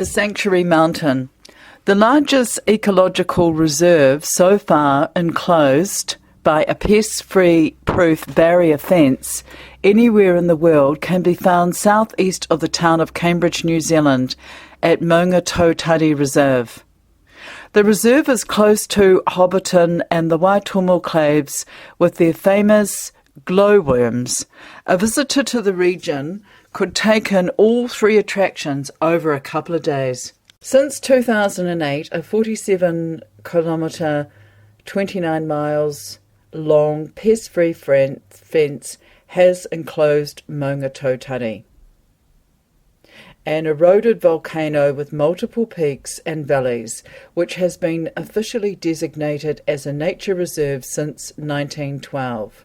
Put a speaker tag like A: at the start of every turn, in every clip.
A: The Sanctuary Mountain. The largest ecological reserve so far enclosed by a pest-free proof barrier fence anywhere in the world can be found southeast of the town of Cambridge, New Zealand, at Maungatautari Reserve. The reserve is close to Hobbiton and the Waitomo Caves with their famous glowworms. A visitor to the region could take in all three attractions over a couple of days. Since 2008, a 47-kilometre, 29 miles long pest-free fence has enclosed Maungatautari, an eroded volcano with multiple peaks and valleys, which has been officially designated as a nature reserve since 1912.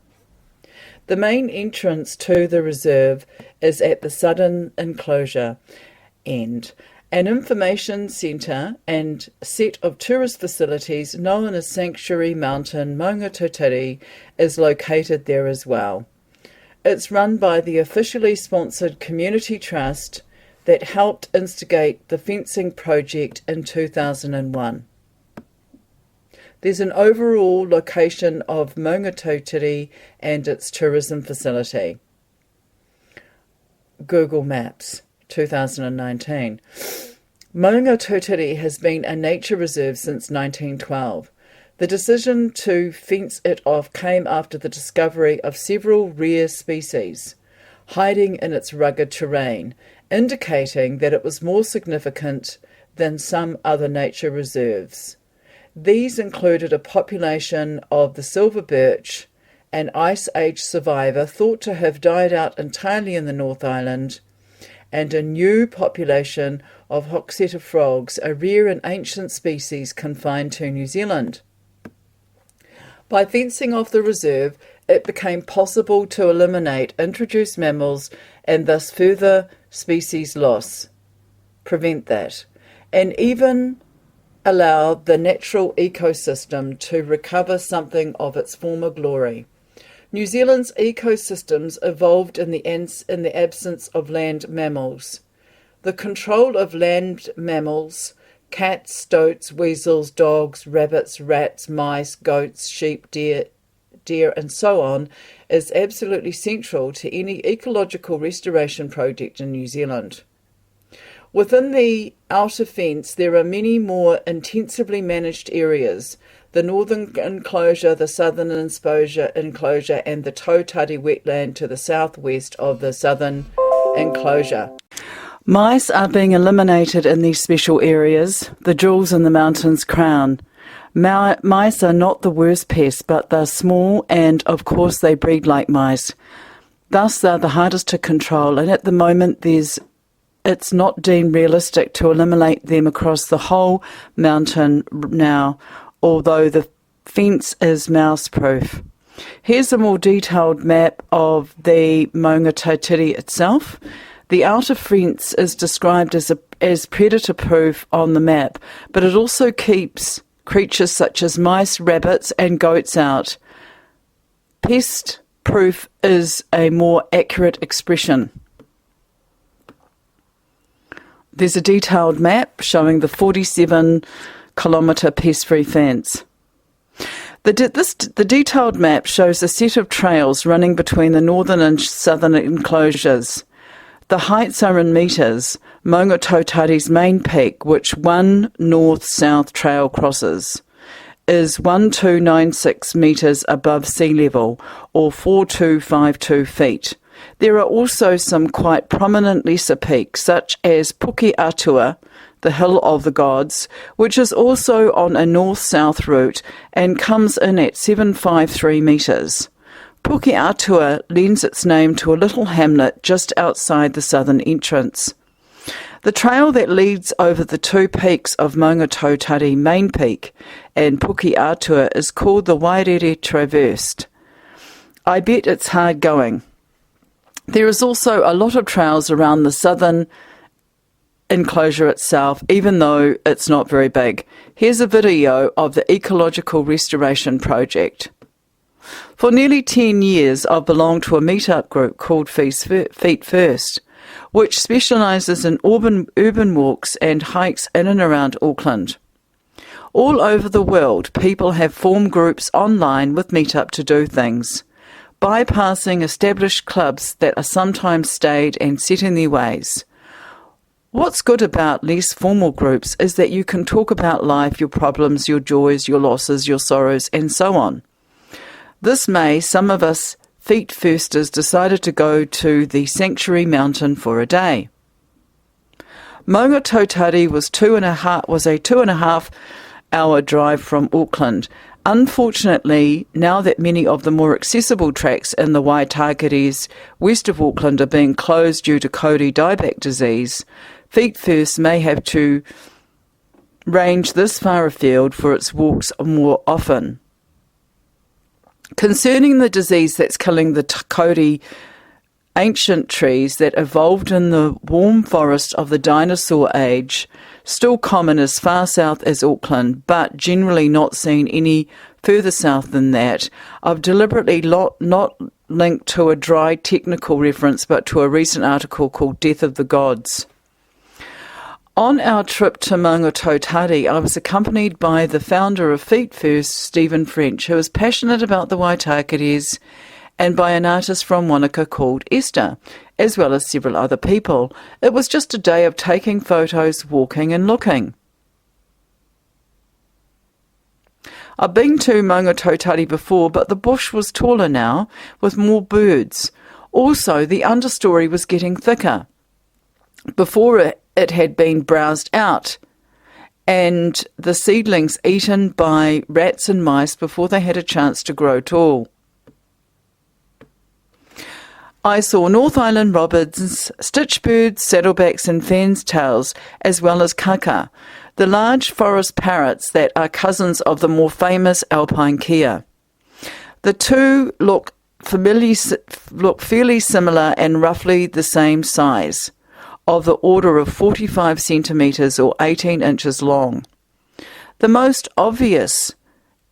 A: The main entrance to the reserve is at the southern enclosure end. An information centre and set of tourist facilities known as Sanctuary Mountain Maungatautari is located there as well. It's run by the officially sponsored community trust that helped instigate the fencing project in 2001. There's an overall location of Maungatautari and its tourism facility. Google Maps, 2019. Maungatautari has been a nature reserve since 1912. The decision to fence it off came after the discovery of several rare species hiding in its rugged terrain, indicating that it was more significant than some other nature reserves. These included a population of the silver birch, an Ice Age survivor thought to have died out entirely in the North Island, and a new population of Hoxeta frogs, a rare and ancient species confined to New Zealand. By fencing off the reserve, it became possible to eliminate introduced mammals and thus further species loss, prevent that, and even allow the natural ecosystem to recover something of its former glory. New Zealand's ecosystems evolved in the absence of land mammals. The control of land mammals, cats, stoats, weasels, dogs, rabbits, rats, mice, goats, sheep, deer and so on, is absolutely central to any ecological restoration project in New Zealand. Within the outer fence, there are many more intensively managed areas: the northern enclosure, the southern enclosure, and the Tautari wetland to the southwest of the southern enclosure. Mice are being eliminated in these special areas, the jewels in the mountain's crown. Mice are not the worst pest, but they're small and, of course, they breed like mice. Thus, they're the hardest to control, and at the moment it's not deemed realistic to eliminate them across the whole mountain now, although the fence is mouse-proof. Here's a more detailed map of the Maungatautari itself. The outer fence is described as predator-proof on the map, but it also keeps creatures such as mice, rabbits and goats out. Pest-proof is a more accurate expression. There's a detailed map showing the 47-kilometre pest-free fence. The detailed map shows a set of trails running between the northern and southern enclosures. The heights are in metres. Maungatautari's main peak, which one north-south trail crosses, is 1296 metres above sea level, or 4252 feet. There are also some quite prominent lesser peaks, such as Puke Atua, the Hill of the Gods, which is also on a north-south route and comes in at 753 metres. Puke Atua lends its name to a little hamlet just outside the southern entrance. The trail that leads over the two peaks of Maungatautari Main Peak and Puke Atua is called the Wairere Traversed. I bet it's hard going. There is also a lot of trails around the southern enclosure itself, even though it's not very big. Here's a video of the Ecological Restoration Project. For nearly 10 years, I've belonged to a meet-up group called Feet First. which specialises in urban walks and hikes in and around Auckland. All over the world, people have formed groups online with Meetup to do things, bypassing established clubs that are sometimes staid and set in their ways. What's good about less formal groups is that you can talk about life, your problems, your joys, your losses, your sorrows, and so on. This May, some of us feet firsters decided to go to the Sanctuary Mountain for a day. Maungatautari was a 2.5 hour drive from Auckland. Unfortunately, now that many of the more accessible tracks in the Waitakeres west of Auckland are being closed due to Cody dieback disease, Feet First may have to range this far afield for its walks more often. Concerning the disease that's killing the Cody ancient trees that evolved in the warm forest of the dinosaur age, still common as far south as Auckland, but generally not seen any further south than that, I've deliberately not linked to a dry technical reference, but to a recent article called Death of the Gods. On our trip to Maungatautari, I was accompanied by the founder of Feet First, Stephen French, who is passionate about the Waitakeres, and by an artist from Wanaka called Esther, as well as several other people. It was just a day of taking photos, walking and looking. I've been to Maungatautari before, but the bush was taller now, with more birds. Also, the understory was getting thicker. Before it had been browsed out, and the seedlings eaten by rats and mice before they had a chance to grow tall. I saw North Island robins, stitchbirds, saddlebacks and fantails, as well as kaka, the large forest parrots that are cousins of the more famous alpine kea. The two look fairly similar and roughly the same size, of the order of 45 centimetres or 18 inches long. The most obvious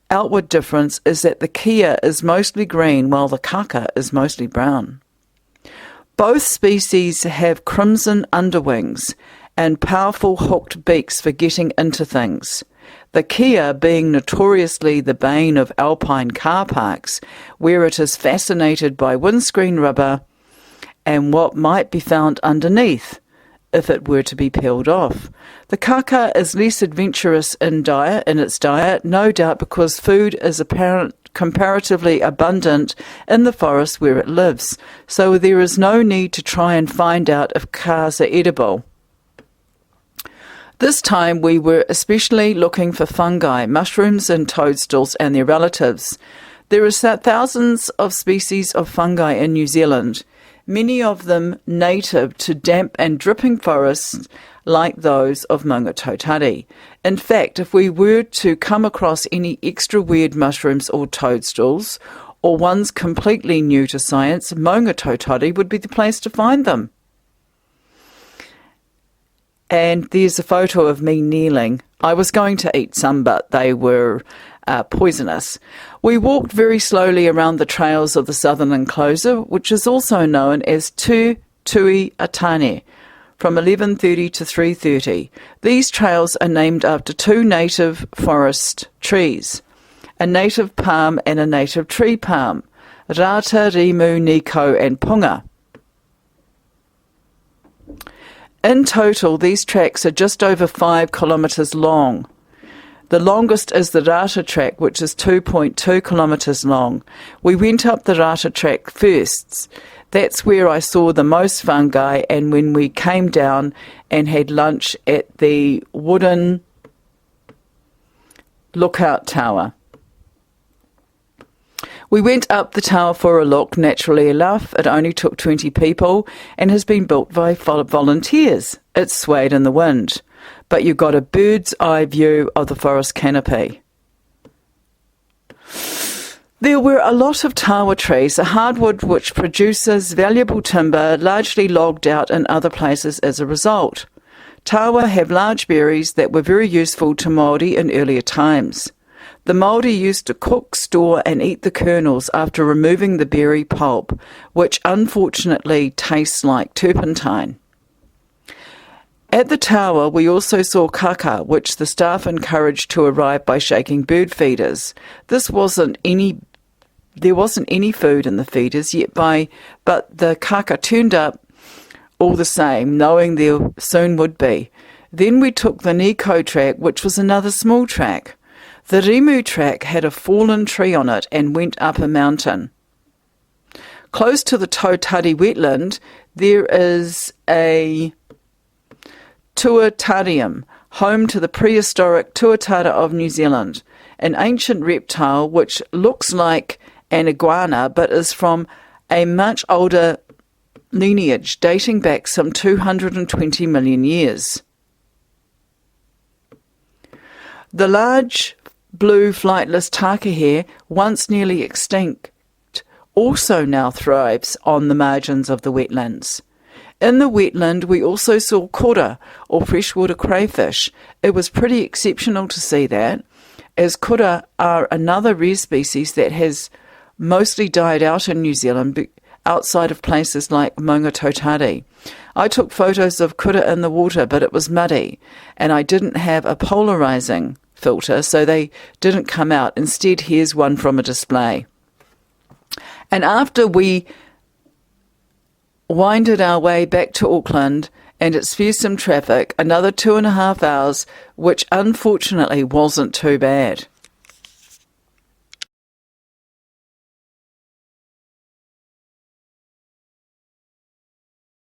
A: outward difference is that the kea is mostly green while the kaka is mostly brown. Both species have crimson underwings and powerful hooked beaks for getting into things. The kea being notoriously the bane of alpine car parks, where it is fascinated by windscreen rubber and what might be found underneath if it were to be peeled off. The kaka is less adventurous in its diet, no doubt because food is comparatively abundant in the forest where it lives, so there is no need to try and find out if cars are edible. This time we were especially looking for fungi, mushrooms and toadstools and their relatives. There are thousands of species of fungi in New Zealand, many of them native to damp and dripping forests like those of Maungatautari. In fact, if we were to come across any extra weird mushrooms or toadstools, or ones completely new to science, Maungatautari would be the place to find them. And there's a photo of me kneeling. I was going to eat some, but they were poisonous. We walked very slowly around the trails of the southern enclosure, which is also known as Tui Atane, from 11:30 to 3:30. These trails are named after two native forest trees, a native palm and a native tree palm, Rata, Rimu, Niko and Punga. In total, these tracks are just over 5 kilometres long. The longest is the Rata track, which is 2.2 kilometres long. We went up the Rata track first. That's where I saw the most fungi, and when we came down and had lunch at the wooden lookout tower. We went up the tower for a look, naturally enough. It only took 20 people and has been built by volunteers. It swayed in the wind, but you got a bird's eye view of the forest canopy. There were a lot of tawa trees, a hardwood which produces valuable timber, largely logged out in other places as a result. Tawa have large berries that were very useful to Māori in earlier times. The Māori used to cook, store and eat the kernels after removing the berry pulp, which unfortunately tastes like turpentine. At the tower, we also saw kaka, which the staff encouraged to arrive by shaking bird feeders. There wasn't any food in the feeders yet, but the kaka turned up all the same, knowing there soon would be. Then we took the Nico track, which was another small track. The Rimu track had a fallen tree on it and went up a mountain. Close to the Tautari wetland, there is a tuatarium, home to the prehistoric tuatara of New Zealand, an ancient reptile which looks like an iguana but is from a much older lineage dating back some 220 million years. The large blue flightless takahe, once nearly extinct, also now thrives on the margins of the wetlands. In the wetland, we also saw kura, or freshwater crayfish. It was pretty exceptional to see that, as kura are another rare species that has mostly died out in New Zealand, outside of places like Maungatautari. I took photos of kura in the water, but it was muddy, and I didn't have a polarizing filter, so they didn't come out. Instead, here's one from a display. And after we winded our way back to Auckland and its fearsome traffic, another 2.5 hours, which unfortunately wasn't too bad.